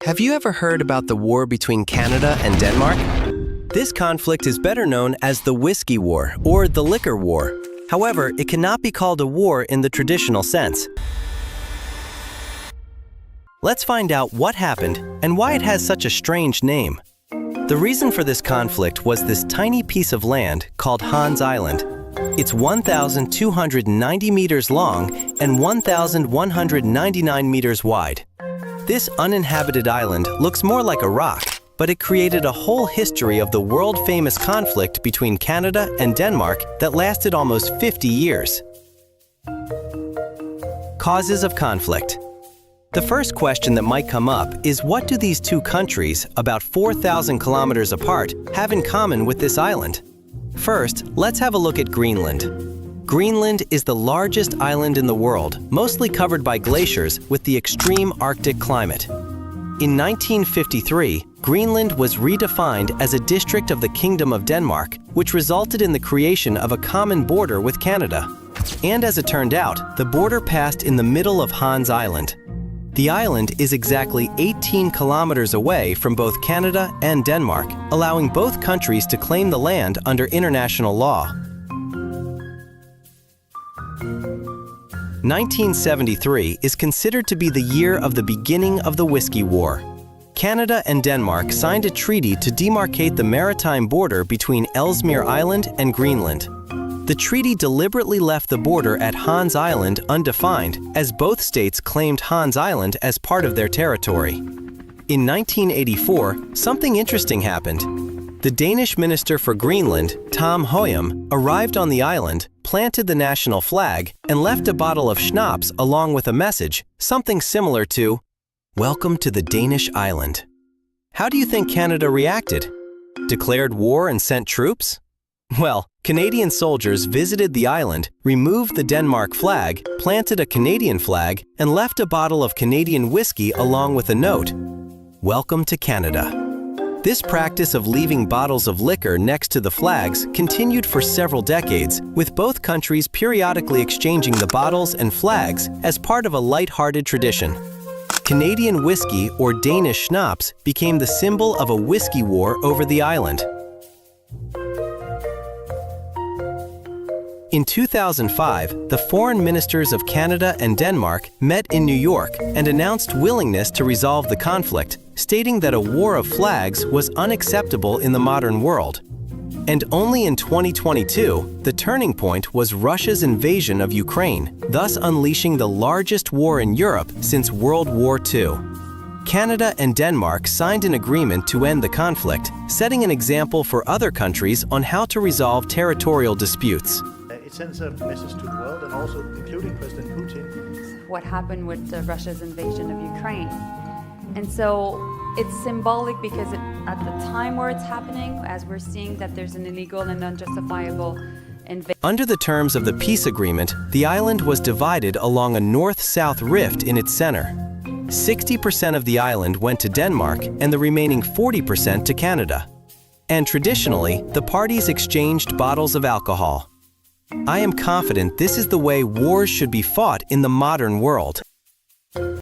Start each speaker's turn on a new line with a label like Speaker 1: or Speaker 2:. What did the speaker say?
Speaker 1: Have you ever heard about the war between Canada and Denmark? This conflict is better known as the Whiskey War or the Liquor War. However, it cannot be called a war in the traditional sense. Let's find out what happened and why it has such a strange name. The reason for this conflict was this tiny piece of land called Hans Island. It's 1,290 meters long and 1,199 meters wide. This uninhabited island looks more like a rock, but it created a whole history of the world-famous conflict between Canada and Denmark that lasted almost 50 years. Causes of conflict. The first question that might come up is, what do these two countries, about 4,000 kilometers apart, have in common with this island? First, let's have a look at Greenland. Greenland is the largest island in the world, mostly covered by glaciers with the extreme Arctic climate. In 1953, Greenland was redefined as a district of the Kingdom of Denmark, which resulted in the creation of a common border with Canada. And as it turned out, the border passed in the middle of Hans Island. The island is exactly 18 kilometers away from both Canada and Denmark, allowing both countries to claim the land under international law. 1973 is considered to be the year of the beginning of the Whiskey War. Canada and Denmark signed a treaty to demarcate the maritime border between Ellesmere Island and Greenland. The treaty deliberately left the border at Hans Island undefined, as both states claimed Hans Island as part of their territory. In 1984, something interesting happened. The Danish minister for Greenland, Tom Høyem, arrived on the island, planted the national flag, and left a bottle of schnapps along with a message, something similar to, "Welcome to the Danish island." How do you think Canada reacted? Declared war and sent troops? Well, Canadian soldiers visited the island, removed the Denmark flag, planted a Canadian flag, and left a bottle of Canadian whiskey along with a note, "Welcome to Canada." This practice of leaving bottles of liquor next to the flags continued for several decades, with both countries periodically exchanging the bottles and flags as part of a light-hearted tradition. Canadian whiskey, or Danish schnapps, became the symbol of a whiskey war over the island. In 2005, the foreign ministers of Canada and Denmark met in New York and announced willingness to resolve the conflict, stating that a war of flags was unacceptable in the modern world. And only in 2022, the turning point was Russia's invasion of Ukraine, thus unleashing the largest war in Europe since World War II. Canada and Denmark signed an agreement to end the conflict, setting an example for other countries on how to resolve territorial disputes.
Speaker 2: It sends a message to the world, and also including President Putin.
Speaker 3: What happened with Russia's invasion of Ukraine. And so it's symbolic because at the time where it's happening, as we're seeing that there's an illegal and unjustifiable invasion.
Speaker 1: Under the terms of the peace agreement, the island was divided along a north-south rift in its center. 60% of the island went to Denmark and the remaining 40% to Canada. And traditionally, the parties exchanged bottles of alcohol. I am confident this is the way wars should be fought in the modern world.